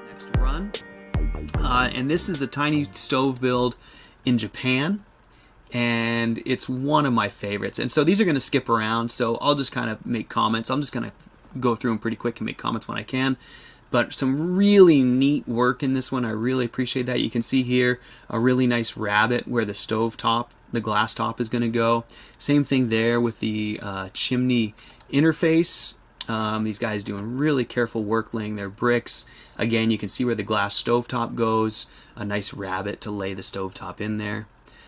Next run. And this is a tiny stove build in Japan, and it's one of my favorites. And so these are going to skip around, so I'll just kind of make comments. I'm just going to go through them pretty quick and make comments when I can. But some really neat work in this one. I really appreciate that. You can see here a really nice rabbet where the stove top, the glass top, is going to go. Same thing there with the chimney interface. These guys doing really careful work laying their bricks. Again, you can see where the glass stovetop goes. A nice rabbet to lay the stovetop in there.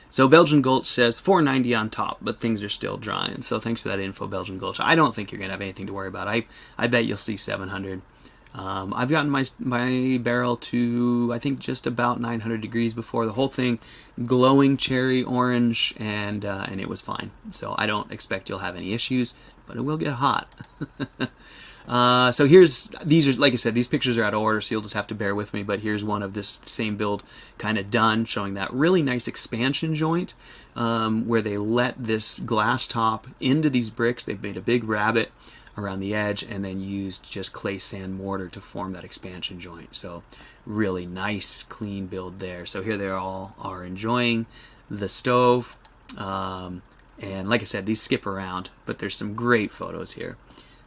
So Belgian Gulch says $4.90 on top, but things are still drying. So thanks for that info, Belgian Gulch. I don't think you're going to have anything to worry about. I bet you'll see 700. I've gotten my barrel to, I think, just about 900 degrees before. The whole thing glowing cherry orange, and it was fine. So I don't expect you'll have any issues, but it will get hot. So these are, like I said, these pictures are out of order, so you'll just have to bear with me, but here's one of this same build kind of done, showing that really nice expansion joint where they let this glass top into these bricks. They've made a big rabbet around the edge and then used just clay sand mortar to form that expansion joint. So really nice clean build there. So here they all are enjoying the stove, and like I said, these skip around, but there's some great photos here.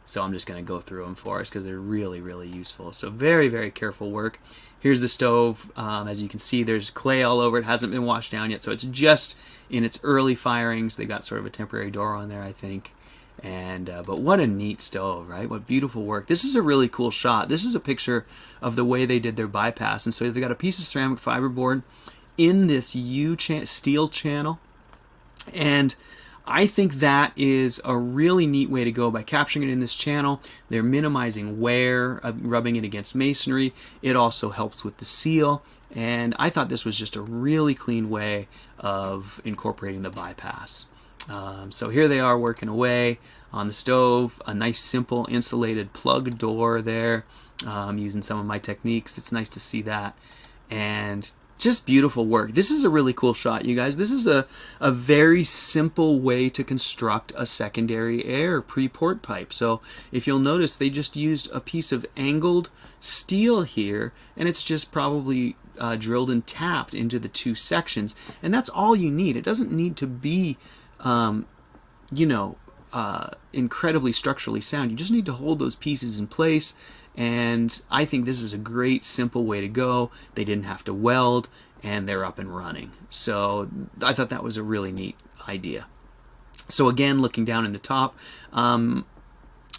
So I'm just going to go through them for us because they're really, really useful. So very, very careful work. Here's the stove. As you can see, there's clay all over it. It hasn't been washed down yet, so it's just in its early firings. They got sort of a temporary door on there, I think. And but what a neat stove, right? What beautiful work. This is a really cool shot. This is a picture of the way they did their bypass. And so they got a piece of ceramic fiberboard in this steel channel. And I think that is a really neat way to go by capturing it in this channel. They're minimizing wear, rubbing it against masonry. It also helps with the seal. And I thought this was just a really clean way of incorporating the bypass. So here they are working away on the stove. A nice simple insulated plug door there, using some of my techniques. It's nice to see that. And just beautiful work. This is a really cool shot, you guys. This is a very simple way to construct a secondary air pre-port pipe. So if you'll notice, they just used a piece of angled steel here, and it's just probably drilled and tapped into the two sections. And that's all you need. It doesn't need to be incredibly structurally sound. You just need to hold those pieces in place, and I think this is a great simple way to go. They didn't have to weld, and they're up and running. So I thought that was a really neat idea. So again, looking down in the top, I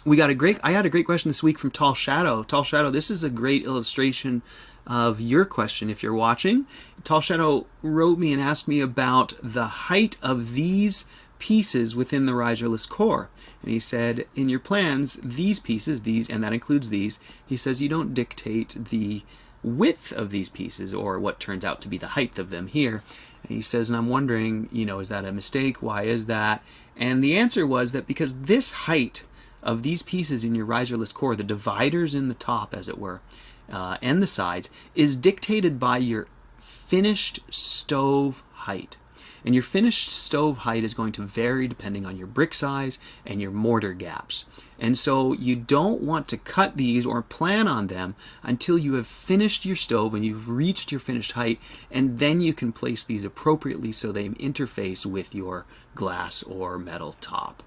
had a great question this week from Tall Shadow. Tall Shadow, this is a great illustration of your question if you're watching. Tall Shadow wrote me and asked me about the height of these pieces within the riserless core. And he said, in your plans, these pieces, and that includes these, he says you don't dictate the width of these pieces or what turns out to be the height of them here. And he says, and I'm wondering, is that a mistake? Why is that? And the answer was that because this height of these pieces in your riserless core, the dividers in the top, as it were, and the sides, is dictated by your finished stove height. And your finished stove height is going to vary depending on your brick size and your mortar gaps. And so you don't want to cut these or plan on them until you have finished your stove and you've reached your finished height, and then you can place these appropriately so they interface with your glass or metal top.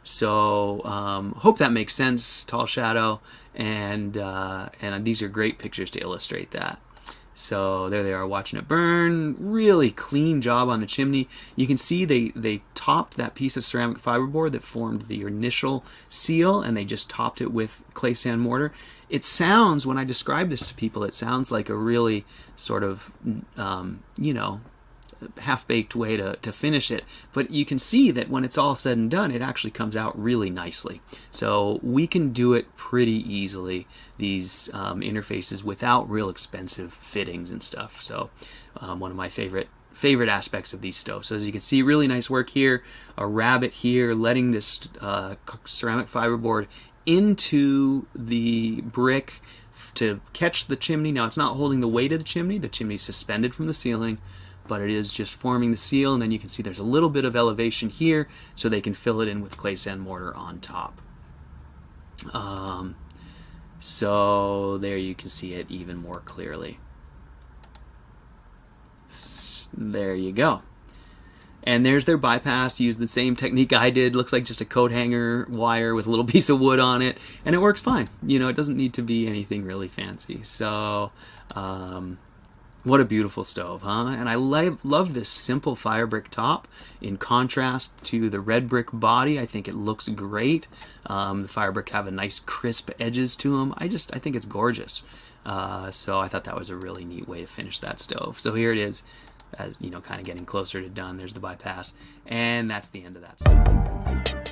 So hope that makes sense, Tall Shadow, and these are great pictures to illustrate that. So there they are watching it burn. Really clean job on the chimney. You can see they topped that piece of ceramic fiberboard that formed the initial seal, and they just topped it with clay sand mortar. It sounds, when I describe this to people, it sounds like a really sort of, half-baked way to finish it, but you can see that when it's all said and done, it actually comes out really nicely. So we can do it pretty easily, these interfaces, without real expensive fittings and stuff. So one of my favorite aspects of these stoves. So as you can see, really nice work here, a rabbet here, letting this ceramic fiberboard into the brick to catch the chimney. Now it's not holding the weight of the chimney. The chimney's suspended from the ceiling. but it is just forming the seal, and then you can see there's a little bit of elevation here, so they can fill it in with clay sand mortar on top. So there you can see it even more clearly. There you go. And there's their bypass. Use the same technique I did. Looks like just a coat hanger wire with a little piece of wood on it, and it works fine. You know, it doesn't need to be anything really fancy. So, what a beautiful stove, huh? And I love this simple fire brick top in contrast to the red brick body. I think it looks great. The fire brick have a nice crisp edges to them. I think it's gorgeous. So I thought that was a really neat way to finish that stove. So here it is. As you know, kind of getting closer to done. There's the bypass, and that's the end of that stove.